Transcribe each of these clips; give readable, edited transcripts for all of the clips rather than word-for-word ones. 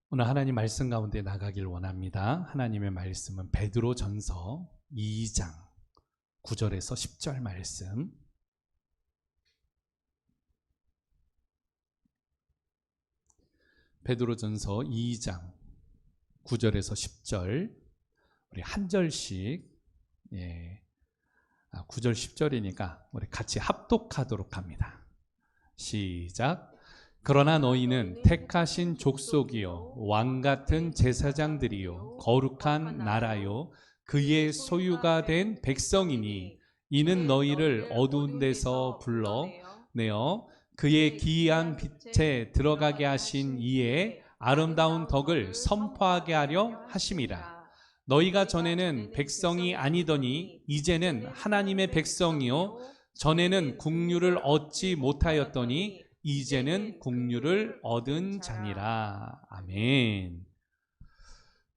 오늘 하나님 말씀 가운데 나가길 원합니다. 하나님의 말씀은 베드로전서 2장 9절에서 10절 말씀. 베드로전서 2장 9절에서 10절 우리 한 절씩 9절 10절이니까 우리 같이 합독하도록 합니다. 시작. 그러나 너희는 택하신 족속이요 왕같은 제사장들이요 거룩한 나라요 그의 소유가 된 백성이니 이는 너희를 어두운 데서 불러내어 그의 기이한 빛에 들어가게 하신 이의 아름다운 덕을 선포하게 하려 하심이라. 너희가 전에는 백성이 아니더니 이제는 하나님의 백성이요 전에는 국류를 얻지 못하였더니 이제는 국류를 얻은 자니라. 아멘.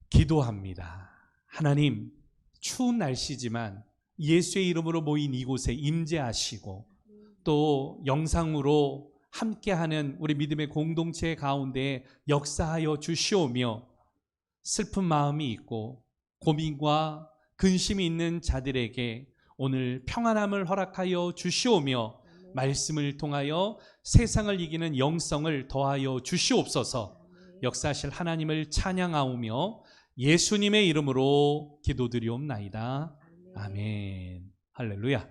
기도합니다. 하나님, 추운 날씨지만 예수의 이름으로 모인 이곳에 임재하시고 또 영상으로 함께하는 우리 믿음의 공동체 가운데 역사하여 주시오며 슬픈 마음이 있고 고민과 근심이 있는 자들에게 오늘 평안함을 허락하여 주시오며 말씀을 통하여 세상을 이기는 영성을 더하여 주시옵소서. 역사하실 하나님을 찬양하오며 예수님의 이름으로 기도드리옵나이다. 아멘. 할렐루야.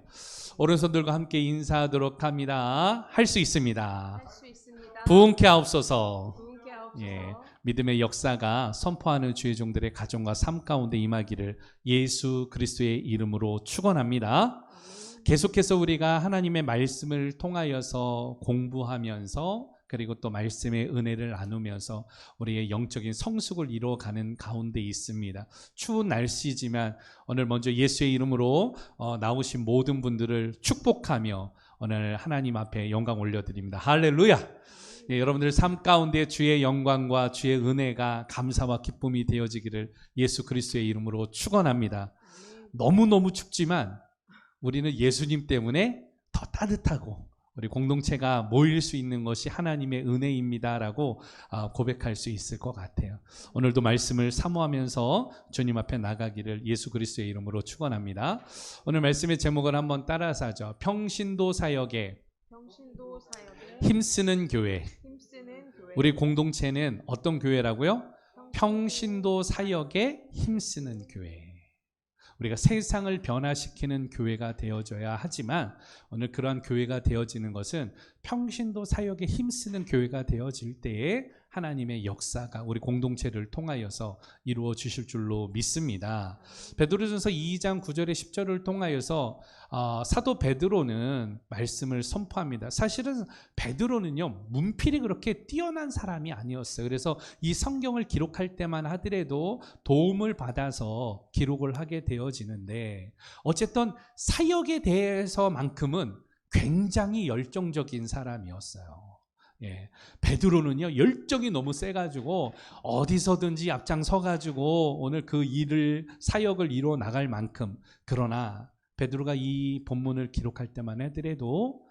오른손들과 함께 인사하도록 합니다. 할 수 있습니다. 부흥케 하옵소서. 믿음의 역사가 선포하는 주의 종들의 가정과 삶 가운데 임하기를 예수 그리스도의 이름으로 축원합니다. 계속해서 우리가 하나님의 말씀을 통하여서 공부하면서 그리고 또 말씀의 은혜를 나누면서 우리의 영적인 성숙을 이루어가는 가운데 있습니다. 추운 날씨지만 오늘 먼저 예수의 이름으로 나오신 모든 분들을 축복하며 오늘 하나님 앞에 영광 올려드립니다. 할렐루야. 여러분들 삶 가운데 주의 영광과 주의 은혜가 감사와 기쁨이 되어지기를 예수 그리스도의 이름으로 축원합니다. 너무너무 춥지만 우리는 예수님 때문에 더 따뜻하고 우리 공동체가 모일 수 있는 것이 하나님의 은혜입니다라고 고백할 수 있을 것 같아요. 오늘도 말씀을 사모하면서 주님 앞에 나가기를 예수 그리스도의 이름으로 축원합니다. 오늘 말씀의 제목을 한번 따라서 하죠. 평신도 사역에 힘쓰는 교회. 우리 공동체는 어떤 교회라고요? 평신도 사역에 힘쓰는 교회. 우리가 세상을 변화시키는 교회가 되어져야 하지만 오늘 그러한 교회가 되어지는 것은 평신도 사역에 힘쓰는 교회가 되어질 때에 하나님의 역사가 우리 공동체를 통하여서 이루어 주실 줄로 믿습니다. 베드로전서 2장 9절에 10절을 통하여서 사도 베드로는 말씀을 선포합니다. 사실은 베드로는요 문필이 그렇게 뛰어난 사람이 아니었어요. 그래서 이 성경을 기록할 때만 하더라도 도움을 받아서 기록을 하게 되어지는데 어쨌든 사역에 대해서만큼은 굉장히 열정적인 사람이었어요. 베드로는요 열정이 너무 세가지고 어디서든지 앞장서가지고 오늘 그 일을 사역을 이루어 나갈 만큼, 그러나 베드로가 이 본문을 기록할 때만 하더라도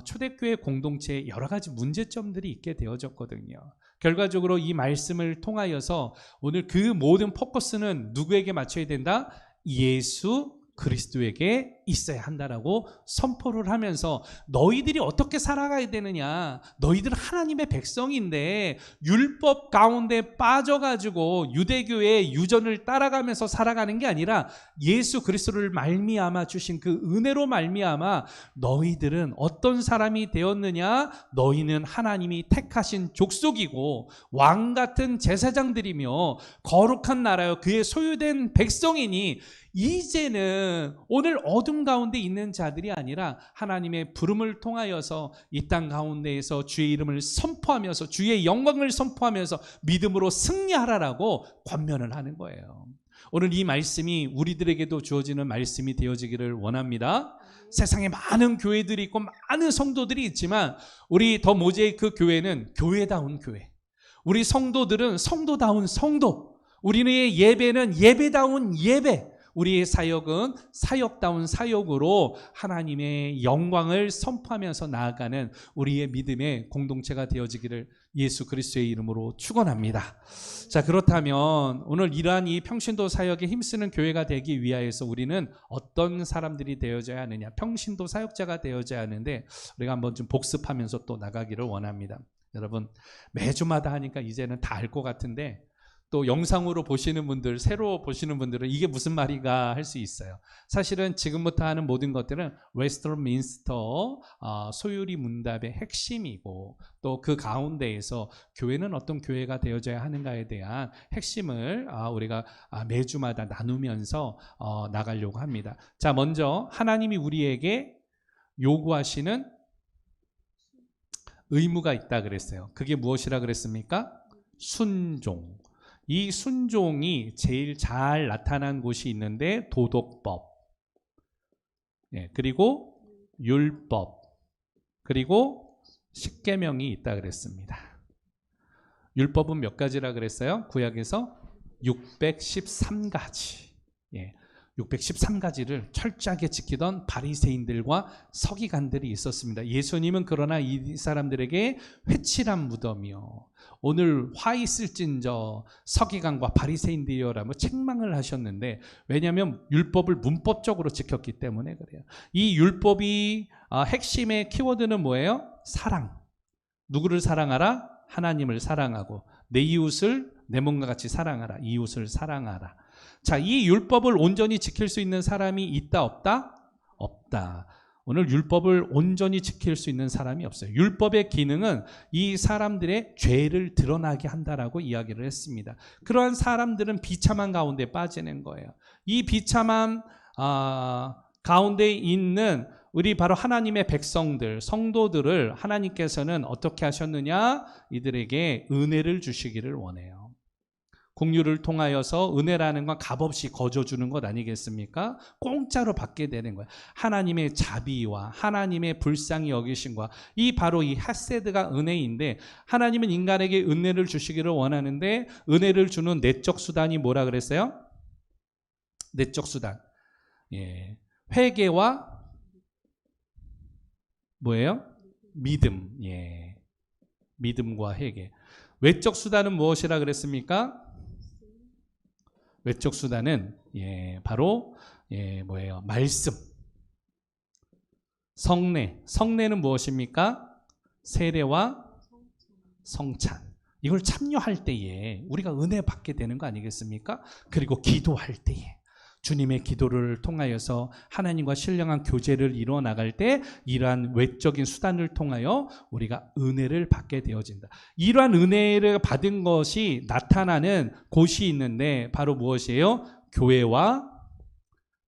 초대교회 공동체에 여러 가지 문제점들이 있게 되어졌거든요. 결과적으로 이 말씀을 통하여서 오늘 그 모든 포커스는 누구에게 맞춰야 된다? 예수 그리스도에게 있어야 한다라고 선포를 하면서 너희들이 어떻게 살아가야 되느냐, 너희들은 하나님의 백성인데 율법 가운데 빠져가지고 유대교의 유전을 따라가면서 살아가는 게 아니라 예수 그리스도를 말미암아 주신 그 은혜로 말미암아 너희들은 어떤 사람이 되었느냐, 너희는 하나님이 택하신 족속이고 왕같은 제사장들이며 거룩한 나라요 그의 소유된 백성이니 이제는 오늘 어둠 가운데 있는 자들이 아니라 하나님의 부름을 통하여서 이 땅 가운데에서 주의 이름을 선포하면서 주의 영광을 선포하면서 믿음으로 승리하라라고 권면을 하는 거예요. 오늘 이 말씀이 우리들에게도 주어지는 말씀이 되어지기를 원합니다. 세상에 많은 교회들이 있고 많은 성도들이 있지만 우리 더 모자이크 교회는 교회다운 교회, 우리 성도들은 성도다운 성도, 우리의 예배는 예배다운 예배, 우리의 사역은 사역다운 사역으로 하나님의 영광을 선포하면서 나아가는 우리의 믿음의 공동체가 되어지기를 예수 그리스도의 이름으로 축원합니다. 자, 그렇다면 오늘 이러한 이 평신도 사역에 힘쓰는 교회가 되기 위하여서 우리는 어떤 사람들이 되어져야 하느냐, 평신도 사역자가 되어져야 하는데 우리가 한번 좀 복습하면서 또 나가기를 원합니다. 여러분, 매주마다 하니까 이제는 다 알 것 같은데 또 영상으로 보시는 분들, 새로 보시는 분들은 이게 무슨 말인가 할 수 있어요. 사실은 지금부터 하는 모든 것들은 웨스트민스터 소유리 문답의 핵심이고 또 그 가운데에서 교회는 어떤 교회가 되어져야 하는가에 대한 핵심을 우리가 매주마다 나누면서 나가려고 합니다. 자, 먼저 하나님이 우리에게 요구하시는 의무가 있다 그랬어요. 그게 무엇이라 그랬습니까? 순종. 이 순종이 제일 잘 나타난 곳이 있는데 도덕법, 그리고 율법, 그리고 십계명이 있다 그랬습니다. 율법은 몇 가지라 그랬어요? 구약에서 613가지. 613가지를 철저하게 지키던 바리새인들과 서기관들이 있었습니다. 예수님은 그러나 이 사람들에게 회칠한 무덤이요, 오늘 화 있을진저 서기관과 바리새인들이여라며 책망을 하셨는데, 왜냐하면 율법을 문법적으로 지켰기 때문에 그래요. 이 율법이 핵심의 키워드는 뭐예요? 사랑. 누구를 사랑하라? 하나님을 사랑하고 내 이웃을 내 몸과 같이 사랑하라. 이웃을 사랑하라. 자, 이 율법을 온전히 지킬 수 있는 사람이 있다 없다? 없다. 오늘 율법을 온전히 지킬 수 있는 사람이 없어요. 율법의 기능은 이 사람들의 죄를 드러나게 한다라고 이야기를 했습니다. 그러한 사람들은 비참한 가운데 빠지는 거예요. 이 비참한 가운데 있는 우리 바로 하나님의 백성들, 성도들을 하나님께서는 어떻게 하셨느냐? 이들에게 은혜를 주시기를 원해요. 공유를 통하여서 은혜라는 건 값없이 거저주는 것 아니겠습니까? 공짜로 받게 되는 거예요. 하나님의 자비와 하나님의 불쌍히 여기심과 이 바로 이 헤세드가 은혜인데, 하나님은 인간에게 은혜를 주시기를 원하는데 은혜를 주는 내적 수단이 뭐라 그랬어요? 내적 수단. 회개와 뭐예요? 믿음. 믿음과 회개. 외적 수단은 무엇이라 그랬습니까? 외적 수단은 바로 뭐예요? 말씀. 성례. 성례는 무엇입니까? 세례와 성찬. 이걸 참여할 때에 우리가 은혜 받게 되는 거 아니겠습니까? 그리고 기도할 때에 주님의 기도를 통하여서 하나님과 신령한 교제를 이루어 나갈 때 이러한 외적인 수단을 통하여 우리가 은혜를 받게 되어진다. 이러한 은혜를 받은 것이 나타나는 곳이 있는데 바로 무엇이에요? 교회와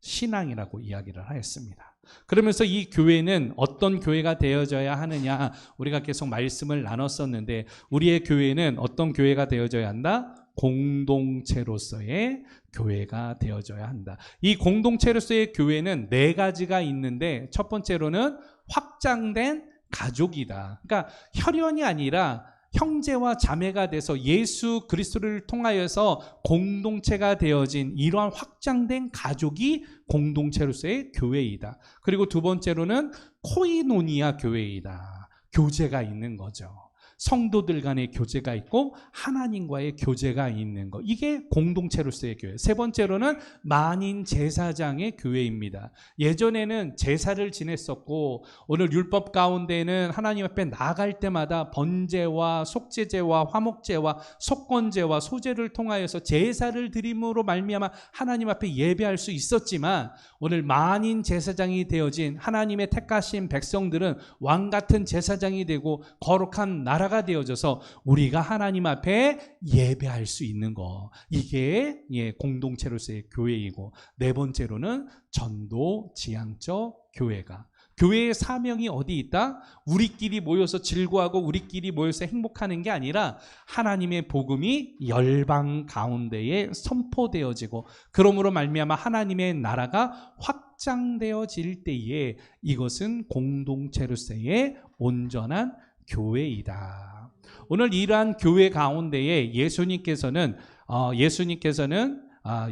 신앙이라고 이야기를 하였습니다. 그러면서 이 교회는 어떤 교회가 되어져야 하느냐, 우리가 계속 말씀을 나눴었는데 우리의 교회는 어떤 교회가 되어져야 한다? 공동체로서의 교회가 되어져야 한다. 이 공동체로서의 교회는 네 가지가 있는데 첫 번째로는 확장된 가족이다. 그러니까 혈연이 아니라 형제와 자매가 돼서 예수 그리스도를 통하여서 공동체가 되어진 이러한 확장된 가족이 공동체로서의 교회이다. 그리고 두 번째로는 코이노니아 교회이다. 교제가 있는 거죠. 성도들 간의 교제가 있고 하나님과의 교제가 있는 것, 이게 공동체로서의 교회. 세 번째로는 만인 제사장의 교회입니다. 예전에는 제사를 지냈었고 오늘 율법 가운데는 하나님 앞에 나갈 때마다 번제와 속죄제와 화목제와 속건제와 소제를 통하여서 제사를 드림으로 말미암아 하나님 앞에 예배할 수 있었지만 오늘 만인 제사장이 되어진 하나님의 택하신 백성들은 왕같은 제사장이 되고 거룩한 나라가 되어져서 우리가 하나님 앞에 예배할 수 있는 거, 이게 공동체로서의 교회이고, 네 번째로는 전도 지향적 교회가, 교회의 사명이 어디 있다? 우리끼리 모여서 즐거워하고 우리끼리 모여서 행복하는 게 아니라 하나님의 복음이 열방 가운데에 선포되어지고 그러므로 말미암아 하나님의 나라가 확장되어질 때에 이것은 공동체로서의 온전한 교회이다. 오늘 이러한 교회 가운데에 예수님께서는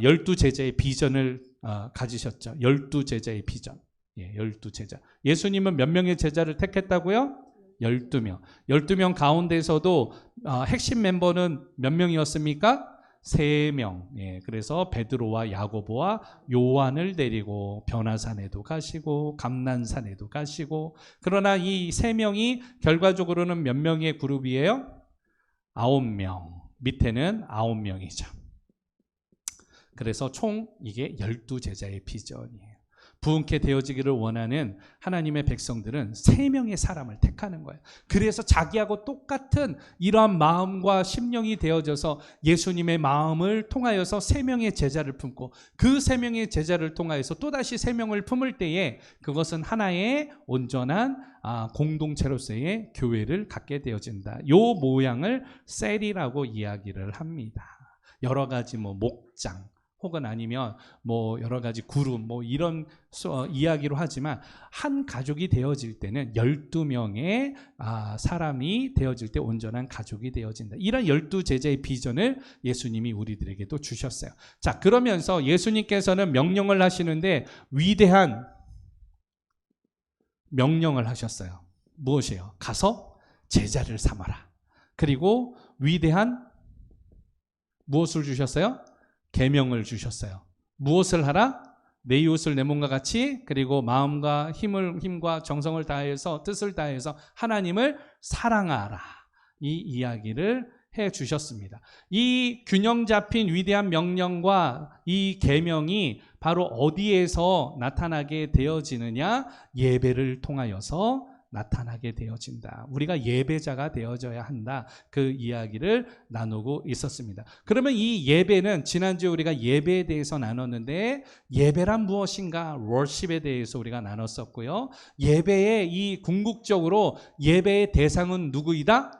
12 제자의 비전을 가지셨죠. 12제자의 비전. 12제자. 예수님은 몇 명의 제자를 택했다고요? 12명. 12명 가운데서도 핵심 멤버는 몇 명이었습니까? 3명. 그래서 베드로와 야고보와 요한을 데리고 변화산에도 가시고 감난산에도 가시고, 그러나 이 3명이 결과적으로는 몇 명의 그룹이에요? 9명. 밑에는 9명이죠. 그래서 총 이게 12제자의 비전이에요. 부흥케 되어지기를 원하는 하나님의 백성들은 3명의 사람을 택하는 거예요. 그래서 자기하고 똑같은 이러한 마음과 심령이 되어져서 예수님의 마음을 통하여서 3명의 제자를 품고, 그 3명의 제자를 통하여서 또다시 3명을 품을 때에 그것은 하나의 온전한 공동체로서의 교회를 갖게 되어진다. 이 모양을 셀이라고 이야기를 합니다. 여러 가지 목장 혹은 아니면 여러 가지 그룹 이런 이야기로 하지만, 한 가족이 되어질 때는 12명의 사람이 되어질 때 온전한 가족이 되어진다. 이런 12제자의 비전을 예수님이 우리들에게도 주셨어요. 자, 그러면서 예수님께서는 명령을 하시는데 위대한 명령을 하셨어요. 무엇이에요? 가서 제자를 삼아라. 그리고 위대한 무엇을 주셨어요? 계명을 주셨어요. 무엇을 하라? 내 이웃을 내 몸과 같이, 그리고 마음과 힘과 정성을 다해서, 뜻을 다해서 하나님을 사랑하라. 이 이야기를 해 주셨습니다. 이 균형 잡힌 위대한 명령과 이 계명이 바로 어디에서 나타나게 되어지느냐? 예배를 통하여서 나타나게 되어진다. 우리가 예배자가 되어져야 한다. 그 이야기를 나누고 있었습니다. 그러면 이 예배는, 지난주에 우리가 예배에 대해서 나눴는데, 예배란 무엇인가? 월십에 대해서 우리가 나눴었고요. 예배의 이 궁극적으로 예배의 대상은 누구이다?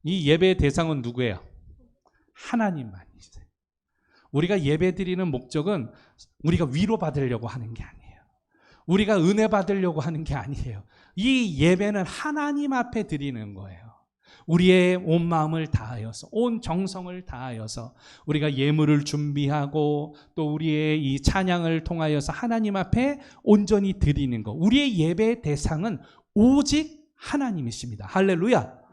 이 예배의 대상은 누구예요? 하나님만이세요. 우리가 예배 드리는 목적은 우리가 위로받으려고 하는 게 아니에요. 우리가 은혜 받으려고 하는 게 아니에요. 이 예배는 하나님 앞에 드리는 거예요. 우리의 온 마음을 다하여서, 온 정성을 다하여서 우리가 예물을 준비하고 또 우리의 이 찬양을 통하여서 하나님 앞에 온전히 드리는 거. 우리의 예배의 대상은 오직 하나님이십니다. 할렐루야.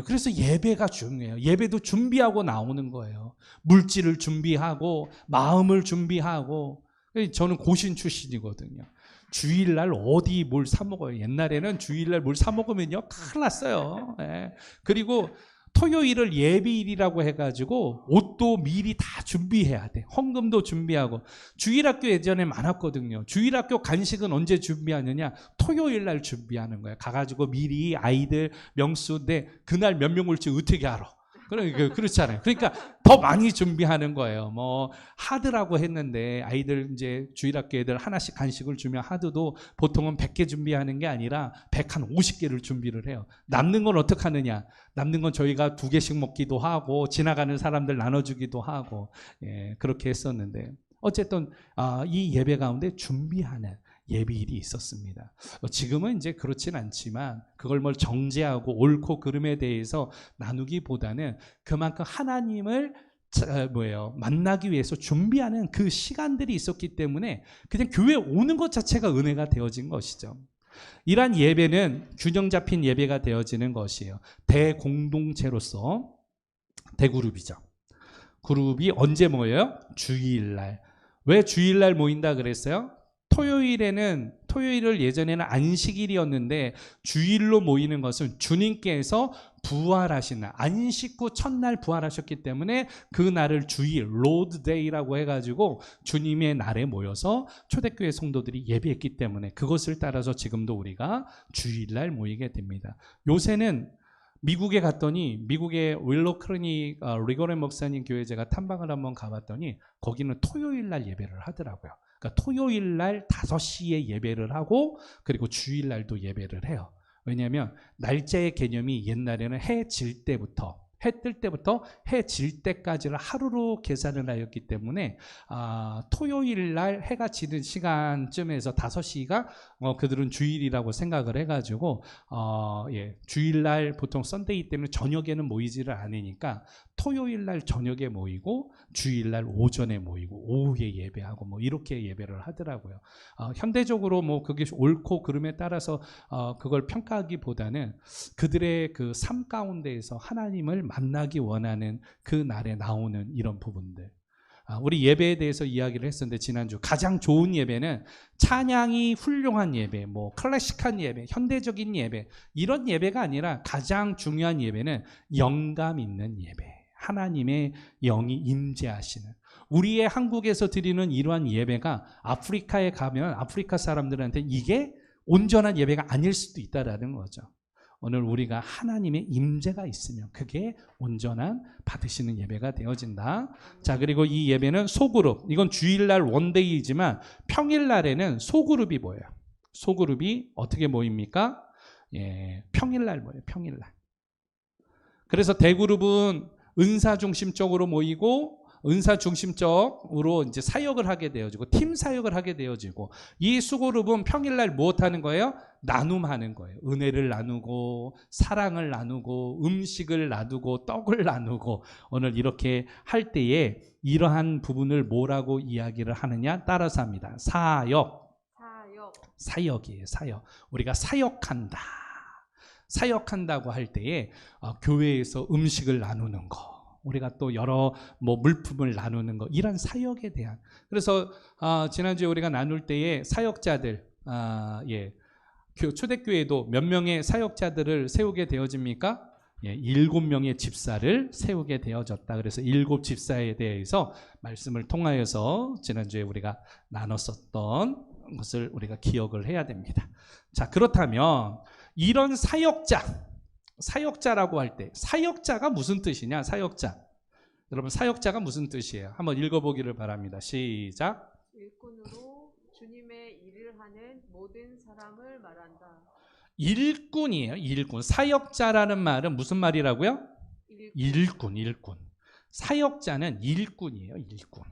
그래서 예배가 중요해요. 예배도 준비하고 나오는 거예요. 물질을 준비하고 마음을 준비하고. 저는 고신 출신이거든요. 주일날 어디 뭘 사 먹어요. 옛날에는 주일날 뭘 사 먹으면요 큰일 났어요. 그리고 토요일을 예비일이라고 해가지고 옷도 미리 다 준비해야 돼. 헌금도 준비하고. 주일학교 예전에 많았거든요. 주일학교 간식은 언제 준비하느냐? 토요일날 준비하는 거예요. 가가지고 미리 아이들 명수인데 그날 몇 명 올지 어떻게 알아? 그렇잖아요. 그러니까 더 많이 준비하는 거예요. 하드라고 했는데 아이들 이제 주일학교 애들 하나씩 간식을 주면 하드도 보통은 100개 준비하는 게 아니라 150개를 준비를 해요. 남는 건 어떻게 하느냐? 남는 건 저희가 2개씩 먹기도 하고 지나가는 사람들 나눠주기도 하고 그렇게 했었는데, 어쨌든 이 예배 가운데 준비하는 예비일이 있었습니다. 지금은 이제 그렇진 않지만 그걸 정죄하고 옳고 그름에 대해서 나누기보다는 그만큼 하나님을 만나기 위해서 준비하는 그 시간들이 있었기 때문에 그냥 교회에 오는 것 자체가 은혜가 되어진 것이죠. 이러한 예배는 균형 잡힌 예배가 되어지는 것이에요. 대공동체로서 대그룹이죠. 그룹이 언제 모여요? 주일날. 왜 주일날 모인다 그랬어요? 토요일을 예전에는 안식일이었는데 주일로 모이는 것은 주님께서 부활하신 날, 안식 후 첫날 부활하셨기 때문에 그 날을 주일, 로드데이라고 해가지고 주님의 날에 모여서 초대교회 성도들이 예배했기 때문에 그것을 따라서 지금도 우리가 주일날 모이게 됩니다. 요새는 미국에 갔더니 미국의 윌로 크로니 리고렌 목사님 교회 제가 탐방을 한번 가봤더니 거기는 토요일날 예배를 하더라고요. 그러니까 토요일날 5시에 예배를 하고 그리고 주일날도 예배를 해요. 왜냐하면 날짜의 개념이 옛날에는 해 질 때부터 해 뜰 때부터 해 질 때까지를 하루로 계산을 하였기 때문에 토요일 날 해가 지는 시간쯤에서 5시가 그들은 주일이라고 생각을 해가지고 주일날 보통 썬데이 때문에 저녁에는 모이지를 않으니까 토요일 날 저녁에 모이고 주일날 오전에 모이고 오후에 예배하고 뭐 이렇게 예배를 하더라고요. 현대적으로 뭐 그게 옳고 그름에 따라서 그걸 평가하기보다는 그들의 그 삶 가운데에서 하나님을 만나기 원하는 그 날에 나오는 이런 부분들. 우리 예배에 대해서 이야기를 했었는데 지난주 가장 좋은 예배는 찬양이 훌륭한 예배, 뭐 클래식한 예배, 현대적인 예배 이런 예배가 아니라 가장 중요한 예배는 영감 있는 예배, 하나님의 영이 임재하시는. 우리의 한국에서 드리는 이러한 예배가 아프리카에 가면 아프리카 사람들한테 이게 온전한 예배가 아닐 수도 있다라는 거죠. 오늘 우리가 하나님의 임재가 있으면 그게 온전한 받으시는 예배가 되어진다. 자, 그리고 이 예배는 소그룹, 이건 주일날 원데이지만 평일날에는 소그룹이 모여요. 소그룹이 어떻게 모입니까? 평일날 모여요. 평일날. 그래서 대그룹은 은사 중심적으로 모이고 은사 중심적으로 이제 사역을 하게 되어지고 팀 사역을 하게 되어지고, 이 수그룹은 평일날 무엇 하는 거예요? 나눔하는 거예요. 은혜를 나누고 사랑을 나누고 음식을 나누고 떡을 나누고, 오늘 이렇게 할 때에 이러한 부분을 뭐라고 이야기를 하느냐 따라서 합니다. 사역이에요. 사역. 우리가 사역한다. 사역한다고 할 때에 교회에서 음식을 나누는 거, 우리가 또 여러 물품을 나누는 거, 이런 사역에 대한. 그래서 지난주에 우리가 나눌 때에 사역자들, 초대교회도 몇 명의 사역자들을 세우게 되어집니까? 7명의 집사를 세우게 되어졌다. 그래서 7 집사에 대해서 말씀을 통하여서 지난주에 우리가 나눴었던 것을 우리가 기억을 해야 됩니다. 자, 그렇다면 이런 사역자라고 할 때 사역자가 무슨 뜻이냐? 사역자. 여러분, 사역자가 무슨 뜻이에요? 한번 읽어보기를 바랍니다. 시작. 일꾼으로 주님의 일을 하는 모든 사람을 말한다. 일꾼이에요. 일꾼. 사역자라는 말은 무슨 말이라고요? 일꾼. 사역자는 일꾼이에요. 일꾼.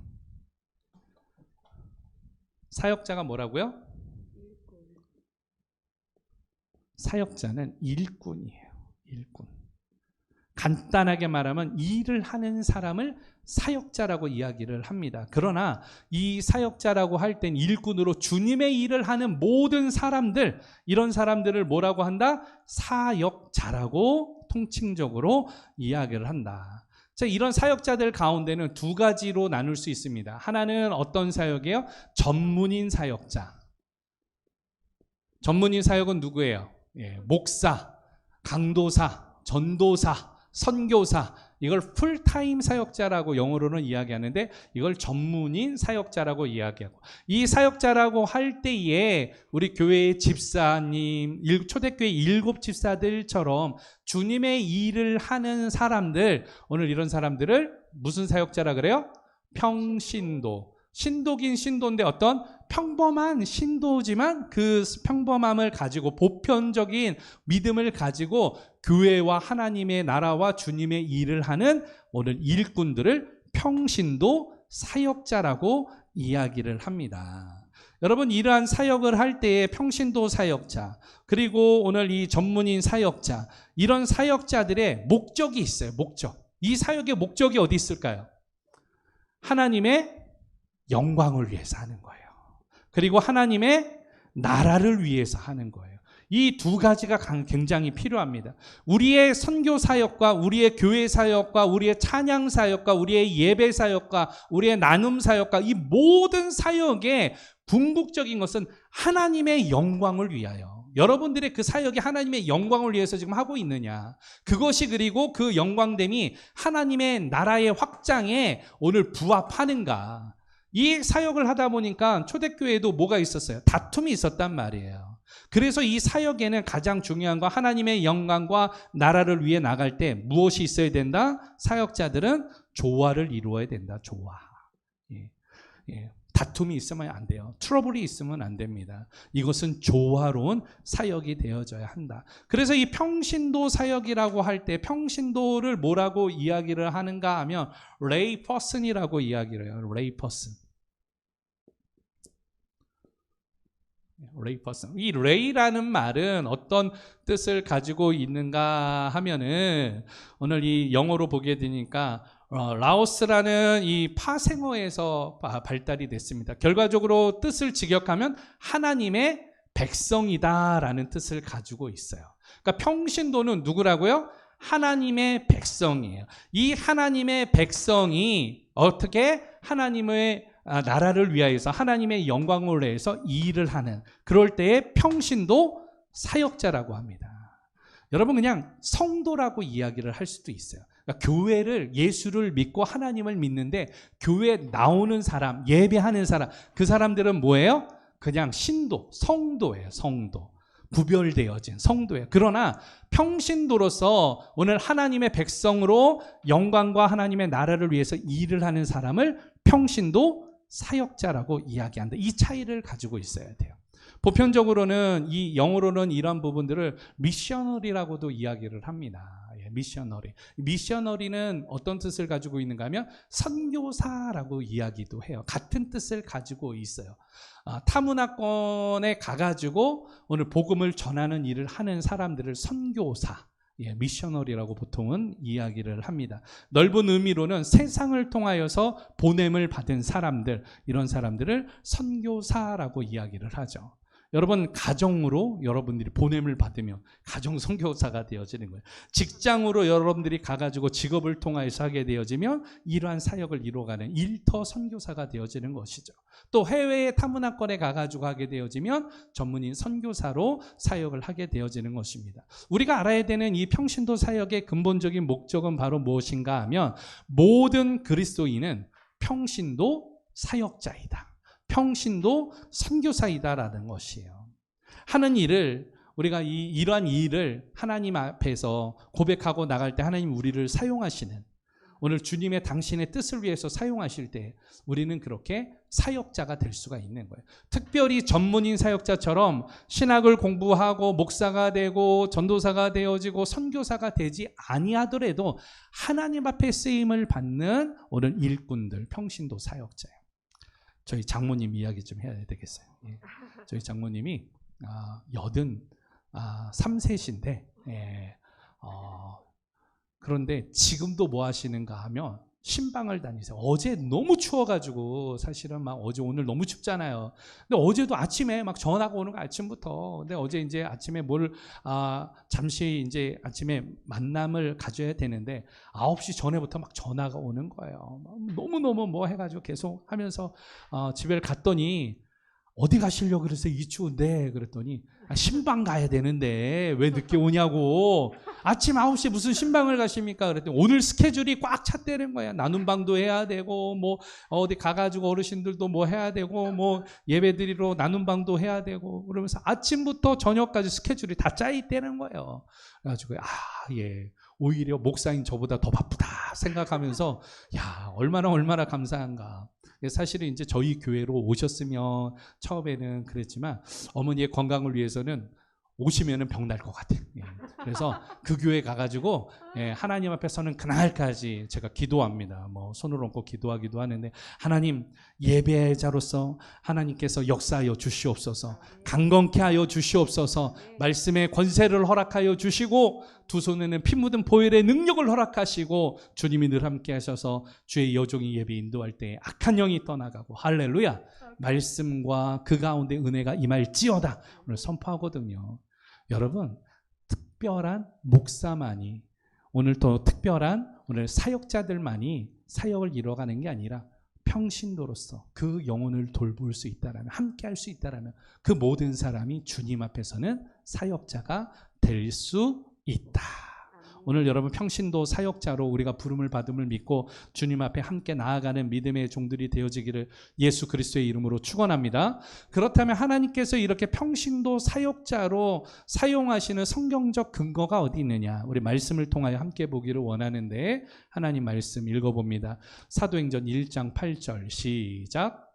사역자가 뭐라고요? 사역자는 일꾼이에요. 일꾼. 간단하게 말하면 일을 하는 사람을 사역자라고 이야기를 합니다. 그러나 이 사역자라고 할 땐 일꾼으로 주님의 일을 하는 모든 사람들, 이런 사람들을 뭐라고 한다? 사역자라고 통칭적으로 이야기를 한다. 자, 이런 사역자들 가운데는 두 가지로 나눌 수 있습니다. 하나는 어떤 사역이에요? 전문인 사역자. 전문인 사역은 누구예요? 목사, 강도사, 전도사, 선교사, 이걸 풀타임 사역자라고 영어로는 이야기하는데 이걸 전문인 사역자라고 이야기하고, 이 사역자라고 할 때에 우리 교회의 집사님, 초대교회 7 집사들처럼 주님의 일을 하는 사람들, 오늘 이런 사람들을 무슨 사역자라 그래요? 평신도. 신도긴 신도인데 어떤 평범한 신도지만 그 평범함을 가지고 보편적인 믿음을 가지고 교회와 하나님의 나라와 주님의 일을 하는 오늘 일꾼들을 평신도 사역자라고 이야기를 합니다. 여러분, 이러한 사역을 할 때에 평신도 사역자, 그리고 오늘 이 전문인 사역자, 이런 사역자들의 목적이 있어요. 목적. 이 사역의 목적이 어디 있을까요? 하나님의 영광을 위해서 하는 거예요. 그리고 하나님의 나라를 위해서 하는 거예요. 이 두 가지가 굉장히 필요합니다. 우리의 선교 사역과 우리의 교회 사역과 우리의 찬양 사역과 우리의 예배 사역과 우리의 나눔 사역과 이 모든 사역의 궁극적인 것은 하나님의 영광을 위하여. 여러분들의 그 사역이 하나님의 영광을 위해서 지금 하고 있느냐? 그것이, 그리고 그 영광됨이 하나님의 나라의 확장에 오늘 부합하는가? 이 사역을 하다 보니까 초대교회에도 뭐가 있었어요? 다툼이 있었단 말이에요. 그래서 이 사역에는 가장 중요한 거, 하나님의 영광과 나라를 위해 나갈 때 무엇이 있어야 된다? 사역자들은 조화를 이루어야 된다. 조화. 다툼이 있으면 안 돼요. 트러블이 있으면 안 됩니다. 이것은 조화로운 사역이 되어져야 한다. 그래서 이 평신도 사역이라고 할 때 평신도를 뭐라고 이야기를 하는가 하면 레이 퍼슨이라고 이야기를 해요. 레이 퍼슨. 레이 퍼슨. 이 레이라는 말은 어떤 뜻을 가지고 있는가 하면은 오늘 이 영어로 보게 되니까 라오스라는 이 파생어에서 발달이 됐습니다. 결과적으로 뜻을 직역하면 하나님의 백성이다라는 뜻을 가지고 있어요. 그러니까 평신도는 누구라고요? 하나님의 백성이에요. 이 하나님의 백성이 어떻게 하나님의 나라를 위하여서 하나님의 영광을 위해서 이 일을 하는 그럴 때에 평신도 사역자라고 합니다. 여러분 그냥 성도라고 이야기를 할 수도 있어요. 그러니까 교회를 예수를 믿고 하나님을 믿는데 교회에 나오는 사람, 예배하는 사람, 그 사람들은 뭐예요? 그냥 신도, 성도예요. 성도. 구별되어진 성도예요. 그러나 평신도로서 오늘 하나님의 백성으로 영광과 하나님의 나라를 위해서 일을 하는 사람을 평신도 사역자라고 이야기한다. 이 차이를 가지고 있어야 돼요. 보편적으로는 이 영어로는 이런 부분들을 미셔너리라고도 이야기를 합니다. 미셔너리. 미셔너리는 어떤 뜻을 가지고 있는가 하면 선교사라고 이야기도 해요. 같은 뜻을 가지고 있어요. 타문화권에 가가지고 오늘 복음을 전하는 일을 하는 사람들을 선교사, 미셔너리라고 보통은 이야기를 합니다. 넓은 의미로는 세상을 통하여서 보냄을 받은 사람들, 이런 사람들을 선교사라고 이야기를 하죠. 여러분 가정으로 여러분들이 보냄을 받으면 가정 선교사가 되어지는 거예요. 직장으로 여러분들이 가가지고 직업을 통해서 하게 되어지면 이러한 사역을 이루어가는 일터 선교사가 되어지는 것이죠. 또 해외의 타문화권에 가가지고 하게 되어지면 전문인 선교사로 사역을 하게 되어지는 것입니다. 우리가 알아야 되는 이 평신도 사역의 근본적인 목적은 바로 무엇인가 하면 모든 그리스도인은 평신도 사역자이다. 평신도 선교사이다라는 것이에요. 하는 일을 우리가 이러한 일을 하나님 앞에서 고백하고 나갈 때 하나님 우리를 사용하시는 오늘 주님의 당신의 뜻을 위해서 사용하실 때 우리는 그렇게 사역자가 될 수가 있는 거예요. 특별히 전문인 사역자처럼 신학을 공부하고 목사가 되고 전도사가 되어지고 선교사가 되지 아니하더라도 하나님 앞에 쓰임을 받는 오늘 일꾼들 평신도 사역자예요. 저희 장모님 이야기 좀 해야 되겠어요. 저희 장모님이 83세신데 그런데 지금도 뭐 하시는가 하면 신방을 다니세요. 어제 너무 추워가지고 사실은 막 어제 오늘 너무 춥잖아요. 근데 어제도 아침에 막 전화가 오는 거 아침부터. 근데 어제 이제 아침에 잠시 이제 아침에 만남을 가져야 되는데 9시 전에부터 막 전화가 오는 거예요. 너무너무 뭐 해가지고 계속 하면서 집에 갔더니 어디 가시려고 그랬어요? 이 추운데. 그랬더니 신방 가야 되는데 왜 늦게 오냐고. 아침 9시에 무슨 신방을 가십니까? 그랬더니 오늘 스케줄이 꽉 찼다는 거야. 나눔방도 해야 되고 뭐 어디 가가지고 어르신들도 뭐 해야 되고 뭐 예배드리러 나눔방도 해야 되고 그러면서 아침부터 저녁까지 스케줄이 다 짜있다는 거예요. 그래가지고 오히려 목사인 저보다 더 바쁘다 생각하면서 얼마나 감사한가. 사실은 이제 저희 교회로 오셨으면 처음에는 그랬지만 어머니의 건강을 위해서는 오시면은 병 날 것 같아요. 그래서 그 교회 가가지고 하나님 앞에 서는 그날까지 제가 기도합니다. 뭐 손을 얹고 기도하기도 하는데 하나님 예배자로서 하나님께서 역사하여 주시옵소서, 강건케 하여 주시옵소서, 말씀의 권세를 허락하여 주시고 두 손에는 피 묻은 보혈의 능력을 허락하시고 주님이 늘 함께 하셔서 주의 여종이 예배 인도할 때 악한 영이 떠나가고 할렐루야 말씀과 그 가운데 은혜가 임할지어다 오늘 선포하거든요. 여러분 특별한 목사만이 오늘 더 특별한 오늘 사역자들만이 사역을 이뤄가는 게 아니라 평신도로서 그 영혼을 돌볼 수 있다라면 함께 할 수 있다라면 그 모든 사람이 주님 앞에서는 사역자가 될 수 있다. 오늘 여러분 평신도 사역자로 우리가 부름을 받음을 믿고 주님 앞에 함께 나아가는 믿음의 종들이 되어지기를 예수 그리스도의 이름으로 축원합니다. 그렇다면 하나님께서 이렇게 평신도 사역자로 사용하시는 성경적 근거가 어디 있느냐? 우리 말씀을 통하여 함께 보기를 원하는데 하나님 말씀 읽어봅니다. 사도행전 1장 8절 시작.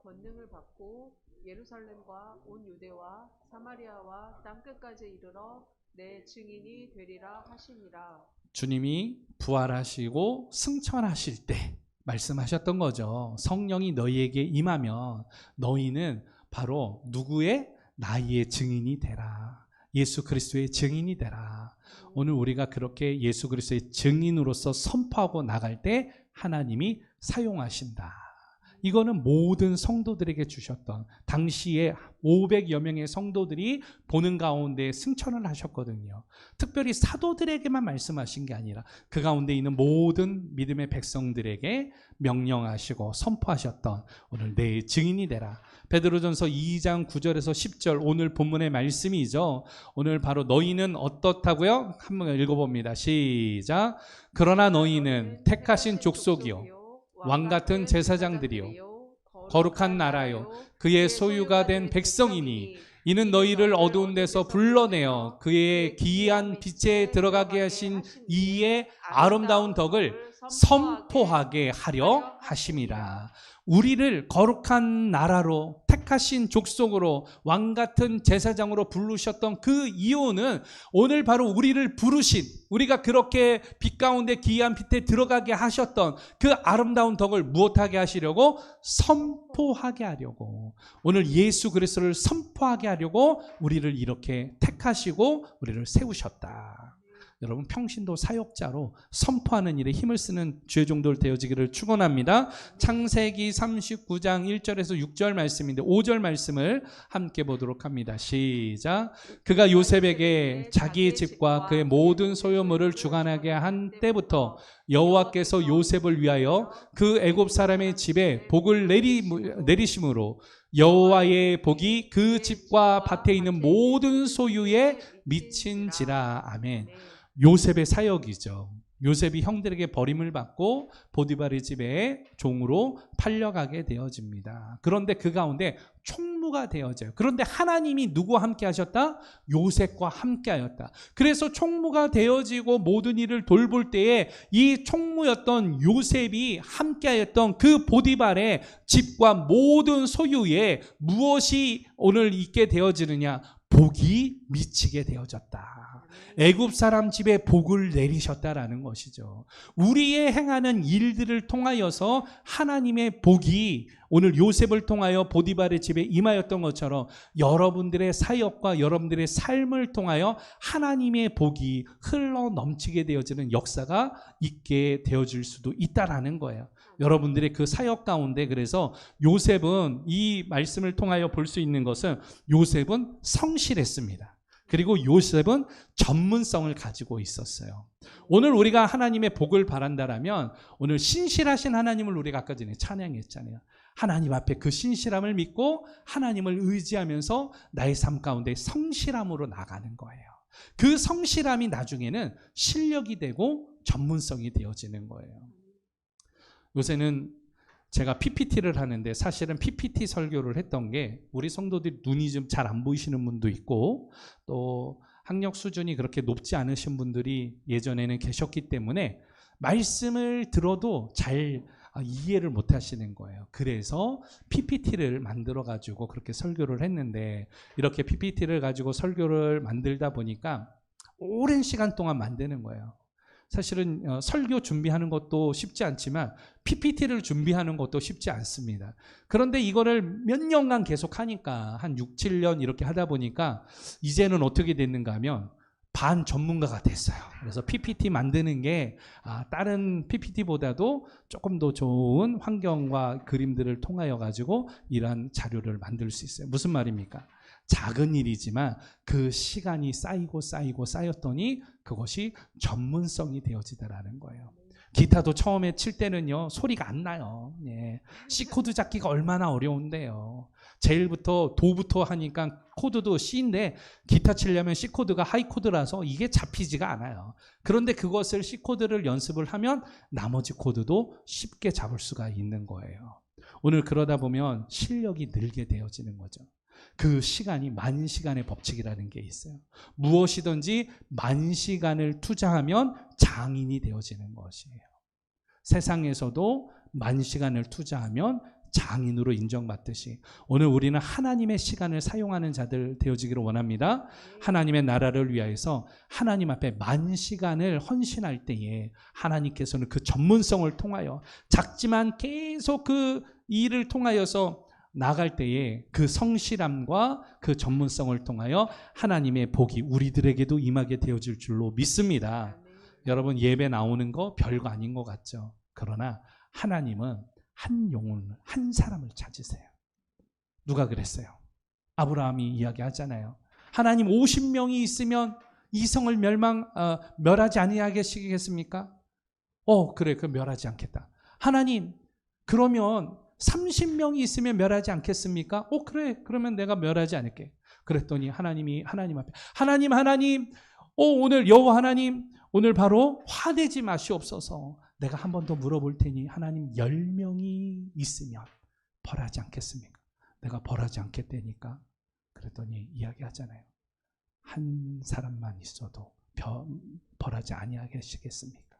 권능을 받고 예루살렘과 온 유대와 사마리아와 땅끝까지 이르러 내 증인이 되리라 하시니라. 주님이 부활하시고 승천하실 때 말씀하셨던 거죠. 성령이 너희에게 임하면 너희는 바로 누구의? 나의 증인이 되라. 예수 그리스도의 증인이 되라. 오늘 우리가 그렇게 예수 그리스도의 증인으로서 선포하고 나갈 때 하나님이 사용하신다. 이거는 모든 성도들에게 주셨던, 당시에 500여 명의 성도들이 보는 가운데 승천을 하셨거든요. 특별히 사도들에게만 말씀하신 게 아니라 그 가운데 있는 모든 믿음의 백성들에게 명령하시고 선포하셨던, 오늘 내 증인이 되라. 베드로전서 2장 9절에서 10절, 오늘 본문의 말씀이죠. 오늘 바로 너희는 어떻다고요? 한번 읽어봅니다. 시작. 그러나 너희는 택하신 족속이요 왕같은 제사장들이요 거룩한 나라요 그의 소유가 된 백성이니 이는 너희를 어두운 데서 불러내어 그의 기이한 빛에 들어가게 하신 이의 아름다운 덕을 선포하게 하려 하심이라. 우리를 거룩한 나라로 택하신 족속으로 왕같은 제사장으로 부르셨던 그 이유는 오늘 바로 우리를 부르신, 우리가 그렇게 빛 가운데 기이한 빛에 들어가게 하셨던 그 아름다운 덕을 무엇하게 하시려고? 선포하게 하려고. 오늘 예수 그리스도를 선포하게 하려고 우리를 이렇게 택하시고 우리를 세우셨다. 여러분, 평신도 사역자로 선포하는 일에 힘을 쓰는 주의 종들 되어지기를 축원합니다. 창세기 39장 1절에서 6절 말씀인데 5절 말씀을 함께 보도록 합니다. 시작. 그가 요셉에게 자기의 집과 그의 모든 소유물을 주관하게 한 때부터 여호와께서 요셉을 위하여 그 애굽 사람의 집에 복을 내리심으로 여호와의 복이 그 집과 밭에 있는 모든 소유에 미친지라. 아멘. 요셉의 사역이죠. 요셉이 형들에게 버림을 받고 보디발의 집에 종으로 팔려가게 되어집니다. 그런데 그 가운데 총무가 되어져요. 그런데 하나님이 누구와 함께 하셨다? 요셉과 함께 하였다. 그래서 총무가 되어지고 모든 일을 돌볼 때에 이 총무였던 요셉이 함께 하였던 그 보디발의 집과 모든 소유에 무엇이 오늘 있게 되어지느냐? 복이 미치게 되어졌다. 애굽 사람 집에 복을 내리셨다라는 것이죠. 우리의 행하는 일들을 통하여서 하나님의 복이 오늘 요셉을 통하여 보디발의 집에 임하였던 것처럼 여러분들의 사역과 여러분들의 삶을 통하여 하나님의 복이 흘러 넘치게 되어지는 역사가 있게 되어질 수도 있다라는 거예요. 여러분들의 그 사역 가운데, 그래서 요셉은, 이 말씀을 통하여 볼 수 있는 것은 요셉은 성실했습니다. 그리고 요셉은 전문성을 가지고 있었어요. 오늘 우리가 하나님의 복을 바란다라면 오늘 신실하신 하나님을 우리가 아까 전에 찬양했잖아요. 하나님 앞에 그 신실함을 믿고 하나님을 의지하면서 나의 삶 가운데 성실함으로 나가는 거예요. 그 성실함이 나중에는 실력이 되고 전문성이 되어지는 거예요. 요새는 제가 PPT를 하는데 사실은 PPT 설교를 했던 게 우리 성도들이 눈이 좀 잘 안 보이시는 분도 있고 또 학력 수준이 그렇게 높지 않으신 분들이 예전에는 계셨기 때문에 말씀을 들어도 잘 이해를 못 하시는 거예요. 그래서 PPT를 만들어 가지고 그렇게 설교를 했는데, 이렇게 PPT를 가지고 설교를 만들다 보니까 오랜 시간 동안 만드는 거예요. 사실은 설교 준비하는 것도 쉽지 않지만 PPT를 준비하는 것도 쉽지 않습니다. 그런데 이거를 몇 년간 계속 하니까, 한 6, 7년 이렇게 하다 보니까 이제는 어떻게 됐는가 하면 반 전문가가 됐어요. 그래서 PPT 만드는 게 다른 PPT보다도 조금 더 좋은 환경과 그림들을 통하여 가지고 이러한 자료를 만들 수 있어요. 무슨 말입니까? 작은 일이지만 그 시간이 쌓였더니 그것이 전문성이 되어지더라는 거예요. 기타도 처음에 칠 때는요, 소리가 안 나요. C 코드 잡기가 얼마나 어려운데요. 제일부터 도부터 하니까 코드도 C인데 기타 치려면 C 코드가 하이 코드라서 이게 잡히지가 않아요. 그런데 그것을 C 코드를 연습을 하면 나머지 코드도 쉽게 잡을 수가 있는 거예요. 오늘 그러다 보면 실력이 늘게 되어지는 거죠. 그 시간이 만시간의 법칙이라는 게 있어요. 무엇이든지 만시간을 투자하면 장인이 되어지는 것이에요. 세상에서도 만시간을 투자하면 장인으로 인정받듯이 오늘 우리는 하나님의 시간을 사용하는 자들 되어지기를 원합니다. 하나님의 나라를 위하여서 하나님 앞에 만 시간을 헌신할 때에 하나님께서는 그 전문성을 통하여 작지만 계속 그 일을 통하여서 나갈 때에 그 성실함과 그 전문성을 통하여 하나님의 복이 우리들에게도 임하게 되어질 줄로 믿습니다. 여러분 예배 나오는 거 별거 아닌 것 같죠? 그러나 하나님은 한 영혼, 한 사람을 찾으세요. 누가 그랬어요? 아브라함이 이야기하잖아요. 하나님 50명이 있으면 이 성을 멸하지 아니하겠습니까? 그래, 그 멸하지 않겠다. 하나님, 그러면 30명이 있으면 멸하지 않겠습니까? 그래, 그러면 내가 멸하지 않을게. 그랬더니 하나님이 하나님 앞에 하나님, 오늘 여호와 하나님, 오늘 바로 화내지 마시옵소서. 내가 한 번 더 물어볼 테니 하나님 10명이 있으면 벌하지 않겠습니까? 내가 벌하지 않겠다니까. 그랬더니 이야기하잖아요. 한 사람만 있어도 벌하지 아니하시겠습니까?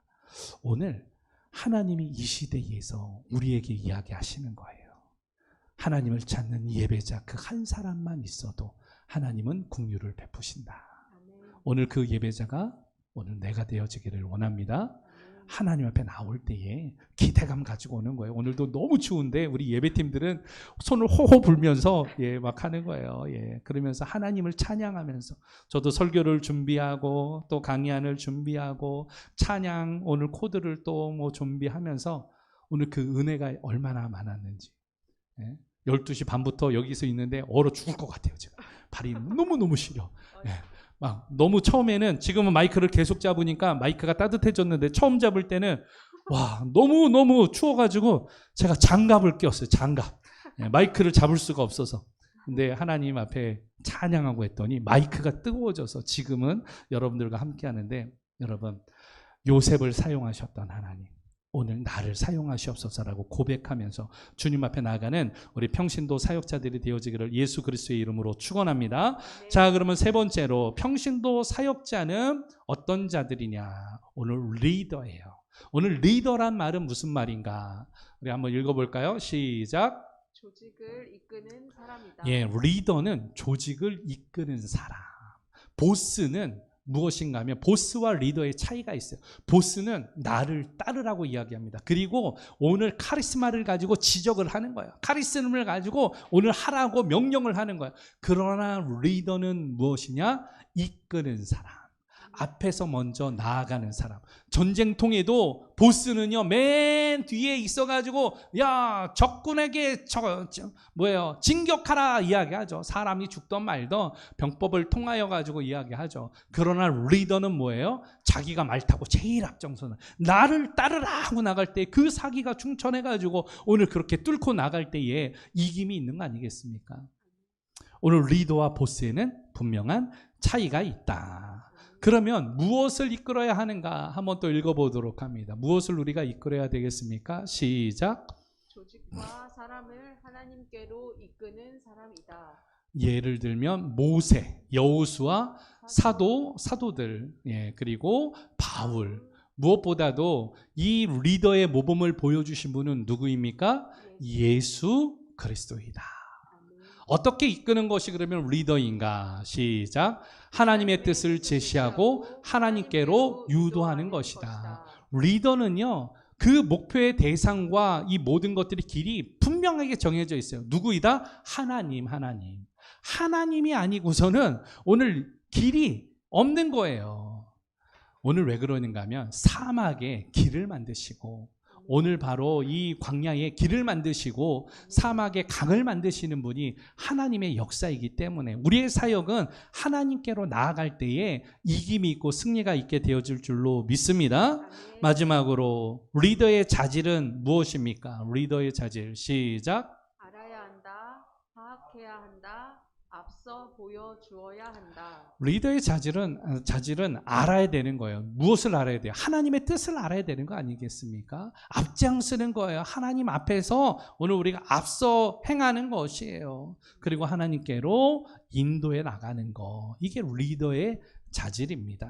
오늘 하나님이 이 시대에서 우리에게 이야기하시는 거예요. 하나님을 찾는 예배자 그 한 사람만 있어도 하나님은 긍휼을 베푸신다. 오늘 그 예배자가 오늘 내가 되어지기를 원합니다. 하나님 앞에 나올 때에 기대감 가지고 오는 거예요. 오늘도 너무 추운데 우리 예배팀들은 손을 호호 불면서 막 하는 거예요. 그러면서 하나님을 찬양하면서 저도 설교를 준비하고 또 강의안을 준비하고 찬양 오늘 코드를 또 뭐 준비하면서 오늘 그 은혜가 얼마나 많았는지 12시 반부터 여기서 있는데 얼어 죽을 것 같아요. 지금 발이 너무너무 시려. 막 너무 처음에는 지금은 마이크를 계속 잡으니까 마이크가 따뜻해졌는데 처음 잡을 때는 와 너무 추워가지고 제가 장갑을 꼈어요. 장갑. 마이크를 잡을 수가 없어서. 근데 하나님 앞에 찬양하고 했더니 마이크가 뜨거워져서 지금은 여러분들과 함께 하는데 여러분 요셉을 사용하셨던 하나님 오늘 나를 사용하시옵소서라고 고백하면서 주님 앞에 나아가는 우리 평신도 사역자들이 되어지기를 예수 그리스도의 이름으로 축원합니다. 네. 자, 그러면 세 번째로 평신도 사역자는 어떤 자들이냐? 오늘 리더예요. 오늘 리더란 말은 무슨 말인가? 우리 한번 읽어볼까요? 시작. 조직을 이끄는 사람이다. 리더는 조직을 이끄는 사람. 보스는 무엇인가 하면 보스와 리더의 차이가 있어요. 보스는 나를 따르라고 이야기합니다. 그리고 오늘 카리스마를 가지고 지적을 하는 거예요. 카리스마를 가지고 오늘 하라고 명령을 하는 거예요. 그러나 리더는 무엇이냐? 이끄는 사람. 앞에서 먼저 나아가는 사람. 전쟁통에도 보스는요 맨 뒤에 있어가지고 야 적군에게 진격하라 이야기하죠. 사람이 죽던 말던 병법을 통하여 가지고 이야기하죠. 그러나 리더는 뭐예요? 자기가 말 타고 제일 앞장서는 나를 따르라 하고 나갈 때 그 사기가 충천해가지고 오늘 그렇게 뚫고 나갈 때에 이김이 있는 거 아니겠습니까? 오늘 리더와 보스에는 분명한 차이가 있다. 그러면 무엇을 이끌어야 하는가 한번 또 읽어보도록 합니다. 무엇을 우리가 이끌어야 되겠습니까? 시작. 조직과 사람을 하나님께로 이끄는 사람이다. 예를 들면 모세, 여호수아, 사도들, 그리고 바울. 무엇보다도 이 리더의 모범을 보여주신 분은 누구입니까? 예수 그리스도이다. 어떻게 이끄는 것이 그러면 리더인가? 시작. 하나님의 뜻을 제시하고 하나님께로 유도하는 것이다. 리더는요, 그 목표의 대상과 이 모든 것들의 길이 분명하게 정해져 있어요. 누구이다? 하나님이 아니고서는 오늘 길이 없는 거예요. 오늘 왜 그러는가 하면 사막에 길을 만드시고 오늘 바로 이 광야에 길을 만드시고 사막에 강을 만드시는 분이 하나님의 역사이기 때문에 우리의 사역은 하나님께로 나아갈 때에 이김이 있고 승리가 있게 되어질 줄로 믿습니다. 마지막으로 리더의 자질은 무엇입니까? 리더의 자질 시작. 알아야 한다. 파악해야 한다. 앞서 보여주어야 한다. 리더의 자질은 알아야 되는 거예요. 무엇을 알아야 돼요? 하나님의 뜻을 알아야 되는 거 아니겠습니까? 앞장서는 거예요. 하나님 앞에서 오늘 우리가 앞서 행하는 것이에요. 그리고 하나님께로 인도해 나가는 거. 이게 리더의 자질입니다.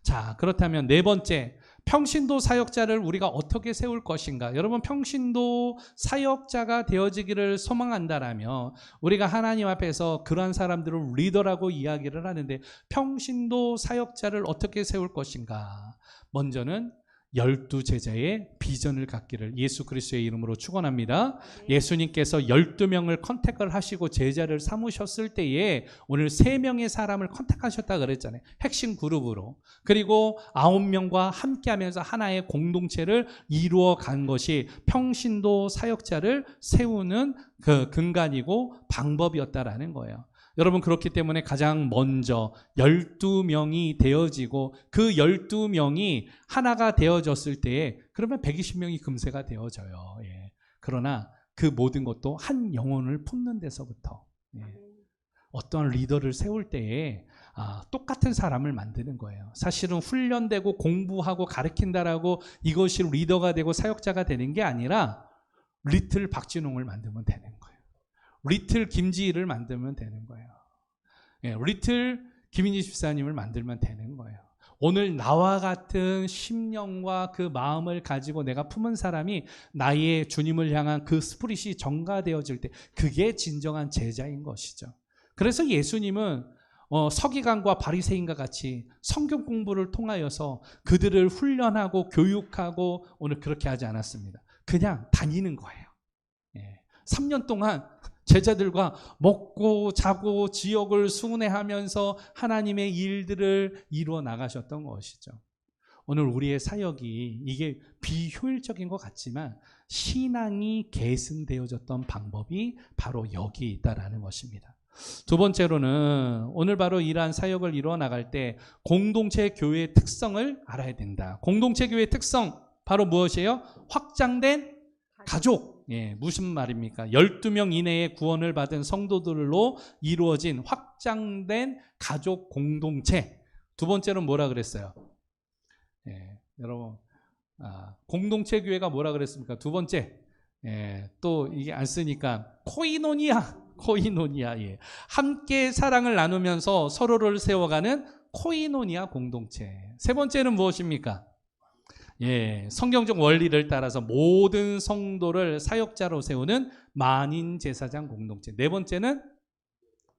자, 그렇다면 네 번째, 평신도 사역자를 우리가 어떻게 세울 것인가? 여러분, 평신도 사역자가 되어지기를 소망한다라면 우리가 하나님 앞에서 그러한 사람들을 리더라고 이야기를 하는데, 평신도 사역자를 어떻게 세울 것인가? 먼저는 12제자의 비전을 갖기를 예수 그리스도의 이름으로 축원합니다. 예수님께서 12명을 컨택을 하시고 제자를 삼으셨을 때에 오늘 3명의 사람을 컨택하셨다 그랬잖아요. 핵심 그룹으로. 그리고 9명과 함께하면서 하나의 공동체를 이루어 간 것이 평신도 사역자를 세우는 그 근간이고 방법이었다라는 거예요. 여러분, 그렇기 때문에 가장 먼저 12명이 되어지고 그 12명이 하나가 되어졌을 때에 그러면 120명이 금세가 되어져요. 예. 그러나 그 모든 것도 한 영혼을 품는 데서부터, 예. 어떠한 리더를 세울 때에 똑같은 사람을 만드는 거예요. 사실은 훈련되고 공부하고 가르친다라고 이것이 리더가 되고 사역자가 되는 게 아니라 리틀 박진홍을 만들면 되는 거예요. 리틀 김지희를 만들면 되는 거예요. 예, 리틀 김인희 집사님을 만들면 되는 거예요. 오늘 나와 같은 심령과 그 마음을 가지고 내가 품은 사람이 나의 주님을 향한 그 스피릿이 정가되어질 때 그게 진정한 제자인 것이죠. 그래서 예수님은 서기관과 바리새인과 같이 성경 공부를 통하여서 그들을 훈련하고 교육하고 오늘 그렇게 하지 않았습니다. 그냥 다니는 거예요. 예, 3년 동안 제자들과 먹고 자고 지역을 순회하면서 하나님의 일들을 이루어 나가셨던 것이죠. 오늘 우리의 사역이 이게 비효율적인 것 같지만 신앙이 계승되어졌던 방법이 바로 여기 있다라는 것입니다. 두 번째로는 오늘 바로 이러한 사역을 이루어 나갈 때 공동체 교회의 특성을 알아야 된다. 공동체 교회의 특성 바로 무엇이에요? 확장된 가족. 예, 무슨 말입니까? 12명 이내의 구원을 받은 성도들로 이루어진 확장된 가족 공동체. 두 번째는 뭐라 그랬어요? 예, 여러분, 공동체 교회가 뭐라 그랬습니까? 두 번째, 예, 또 이게 안 쓰니까 코이노니아, 예. 함께 사랑을 나누면서 서로를 세워가는 코이노니아 공동체. 세 번째는 무엇입니까? 예, 성경적 원리를 따라서 모든 성도를 사역자로 세우는 만인 제사장 공동체. 네 번째는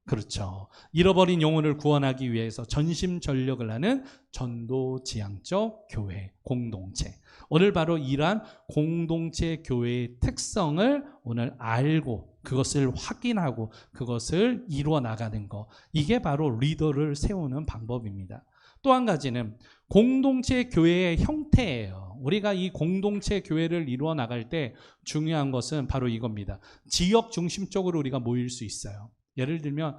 그렇죠. 잃어버린 영혼을 구원하기 위해서 전심전력을 하는 전도지향적 교회 공동체. 오늘 바로 이러한 공동체 교회의 특성을 오늘 알고 그것을 확인하고 그것을 이루어 나가는 것. 이게 바로 리더를 세우는 방법입니다. 또 한 가지는 공동체 교회의 형태예요. 우리가 이 공동체 교회를 이루어 나갈 때 중요한 것은 바로 이겁니다. 지역 중심적으로 우리가 모일 수 있어요. 예를 들면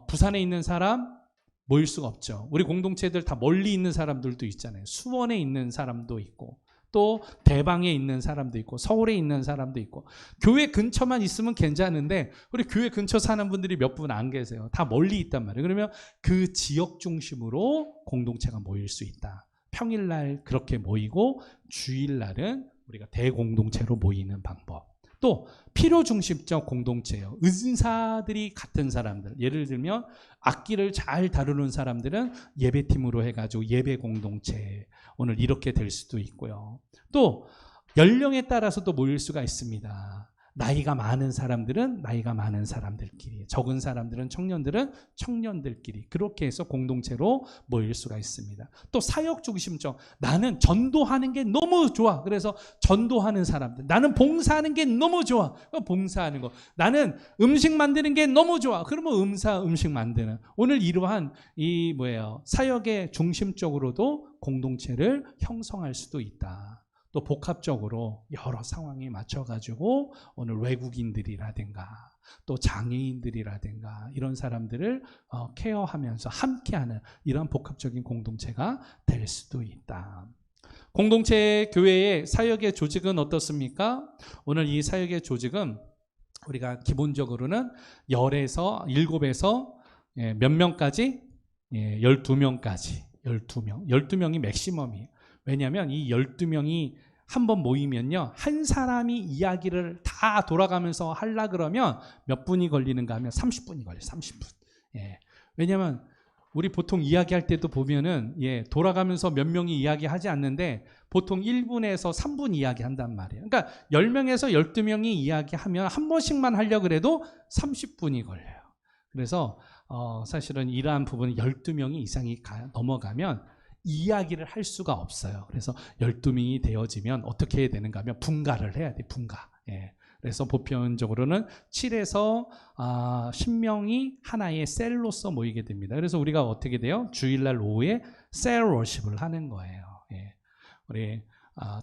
부산에 있는 사람 모일 수가 없죠. 우리 공동체들 다 멀리 있는 사람들도 있잖아요. 수원에 있는 사람도 있고 또 대방에 있는 사람도 있고 서울에 있는 사람도 있고 교회 근처만 있으면 괜찮은데 우리 교회 근처 사는 분들이 몇 분 안 계세요. 다 멀리 있단 말이에요. 그러면 그 지역 중심으로 공동체가 모일 수 있다. 평일날 그렇게 모이고 주일날은 우리가 대공동체로 모이는 방법. 또 필요 중심적 공동체예요. 은사들이 같은 사람들. 예를 들면 악기를 잘 다루는 사람들은 예배팀으로 해가지고 예배 공동체. 오늘 이렇게 될 수도 있고요. 또 연령에 따라서도 모일 수가 있습니다. 나이가 많은 사람들은 나이가 많은 사람들끼리, 적은 사람들은 청년들끼리 그렇게 해서 공동체로 모일 수가 있습니다. 또 사역 중심적, 나는 전도하는 게 너무 좋아. 그래서 전도하는 사람들. 나는 봉사하는 게 너무 좋아. 봉사하는 거. 나는 음식 만드는 게 너무 좋아. 그러면 음식 만드는. 오늘 이러한 사역의 중심적으로도 공동체를 형성할 수도 있다. 또 복합적으로 여러 상황에 맞춰가지고 오늘 외국인들이라든가 또 장애인들이라든가 이런 사람들을 케어하면서 함께하는 이런 복합적인 공동체가 될 수도 있다. 공동체 교회의 사역의 조직은 어떻습니까? 오늘 이 사역의 조직은 우리가 기본적으로는 10에서 7에서 몇 명까지? 12명까지. 12명이 맥시멈이에요. 왜냐하면 이 12명이 한번 모이면요, 한 사람이 이야기를 다 돌아가면서 하려 그러면 몇 분이 걸리는가 하면 30분이 걸려요. 30분. 예. 왜냐하면 우리 보통 이야기할 때도 보면은 돌아가면서 몇 명이 이야기하지 않는데 보통 1분에서 3분 이야기한단 말이에요. 그러니까 10명에서 12명이 이야기하면 한 번씩만 하려고 그래도 30분이 걸려요. 그래서 사실은 이러한 부분은 12명이 이상이 넘어가면 이야기를 할 수가 없어요. 그래서 12명이 되어지면 어떻게 해야 되는가 하면 분가를 해야 돼. 분가. 그래서 보편적으로는 7에서 10명이 하나의 셀로서 모이게 됩니다. 그래서 우리가 어떻게 돼요? 주일날 오후에 셀 워십을 하는 거예요. 우리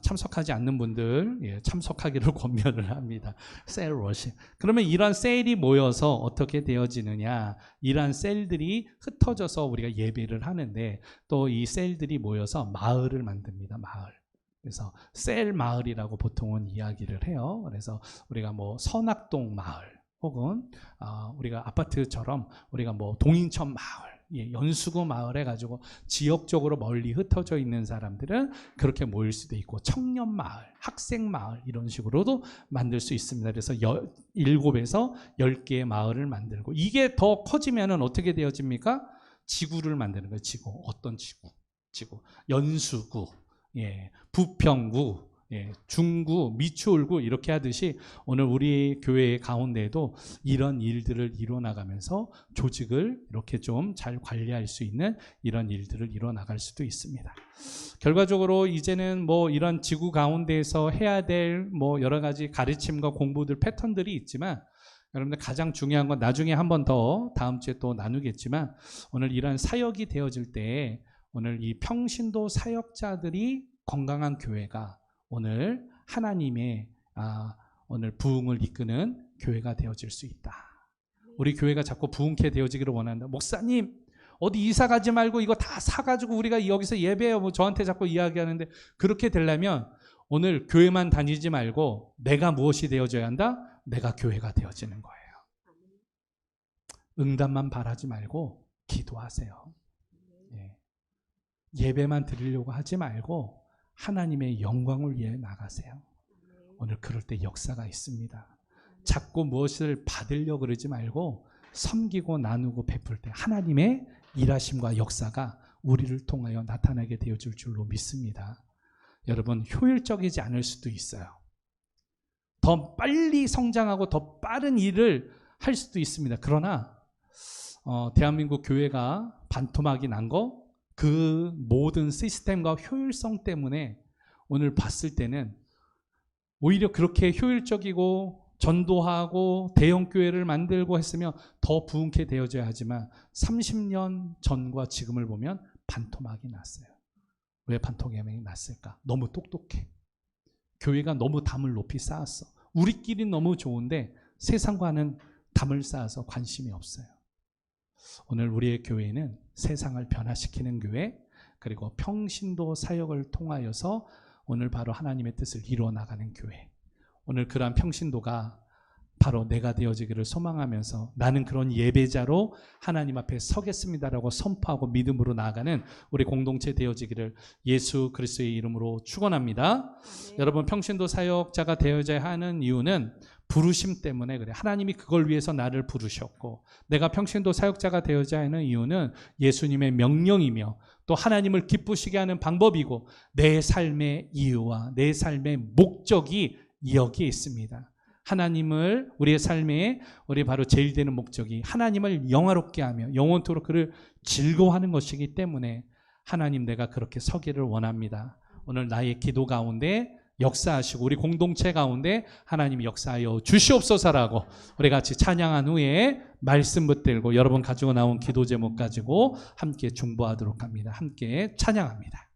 참석하지 않는 분들 참석하기를 권면을 합니다. 셀 워십. 그러면 이런 셀이 모여서 어떻게 되어지느냐? 이런 셀들이 흩어져서 우리가 예배를 하는데 또 이 셀들이 모여서 마을을 만듭니다. 마을. 그래서 셀 마을이라고 보통은 이야기를 해요. 그래서 우리가 뭐 선악동 마을 혹은 우리가 아파트처럼 우리가 뭐 동인천 마을, 연수구 마을 해가지고 지역적으로 멀리 흩어져 있는 사람들은 그렇게 모일 수도 있고 청년 마을, 학생 마을 이런 식으로도 만들 수 있습니다. 그래서 7에서 10개의 마을을 만들고 이게 더 커지면은 어떻게 되어집니까? 지구를 만드는 거예요. 지구. 어떤 지구? 지구. 연수구. 부평구, 중구, 미추홀구 이렇게 하듯이 오늘 우리 교회 가운데에도 이런 일들을 이뤄나가면서 조직을 이렇게 좀 잘 관리할 수 있는 이런 일들을 이뤄나갈 수도 있습니다. 결과적으로 이제는 뭐 이런 지구 가운데에서 해야 될 뭐 여러 가지 가르침과 공부들 패턴들이 있지만 여러분들 가장 중요한 건 나중에 한 번 더 다음 주에 또 나누겠지만 오늘 이런 사역이 되어질 때 오늘 이 평신도 사역자들이 건강한 교회가 오늘 하나님의 오늘 부흥을 이끄는 교회가 되어질 수 있다. 우리 교회가 자꾸 부흥케 되어지기를 원한다. 목사님 어디 이사 가지 말고 이거 다 사가지고 우리가 여기서 예배해요. 뭐 저한테 자꾸 이야기하는데 그렇게 되려면 오늘 교회만 다니지 말고 내가 무엇이 되어져야 한다? 내가 교회가 되어지는 거예요. 응답만 바라지 말고 기도하세요. 예배만 드리려고 하지 말고 하나님의 영광을 위해 나가세요. 오늘 그럴 때 역사가 있습니다. 자꾸 무엇을 받으려고 그러지 말고 섬기고 나누고 베풀 때 하나님의 일하심과 역사가 우리를 통하여 나타나게 되어줄 줄로 믿습니다. 여러분 효율적이지 않을 수도 있어요. 더 빨리 성장하고 더 빠른 일을 할 수도 있습니다. 그러나 대한민국 교회가 반토막이 난 거 그 모든 시스템과 효율성 때문에 오늘 봤을 때는 오히려 그렇게 효율적이고 전도하고 대형 교회를 만들고 했으면 더 부흥케 되어져야 하지만 30년 전과 지금을 보면 반토막이 났어요. 왜 반토막이 났을까? 너무 똑똑해. 교회가 너무 담을 높이 쌓았어. 우리끼리 너무 좋은데 세상과는 담을 쌓아서 관심이 없어요. 오늘 우리의 교회는 세상을 변화시키는 교회 그리고 평신도 사역을 통하여서 오늘 바로 하나님의 뜻을 이루어나가는 교회. 오늘 그러한 평신도가 바로 내가 되어지기를 소망하면서 나는 그런 예배자로 하나님 앞에 서겠습니다라고 선포하고 믿음으로 나아가는 우리 공동체 되어지기를 예수 그리스도의 이름으로 축원합니다. 여러분 평신도 사역자가 되어져야 하는 이유는 부르심 때문에 그래. 하나님이 그걸 위해서 나를 부르셨고 내가 평신도 사역자가 되어져야 하는 이유는 예수님의 명령이며 또 하나님을 기쁘시게 하는 방법이고 내 삶의 이유와 내 삶의 목적이 여기에 있습니다. 하나님을 우리의 삶에 우리 바로 제일 되는 목적이 하나님을 영화롭게 하며 영원토록 그를 즐거워하는 것이기 때문에 하나님 내가 그렇게 서기를 원합니다. 오늘 나의 기도 가운데 역사하시고 우리 공동체 가운데 하나님이 역사하여 주시옵소서라고 우리 같이 찬양한 후에 말씀 붙들고 여러분 가지고 나온 기도 제목 가지고 함께 중보하도록 합니다. 함께 찬양합니다.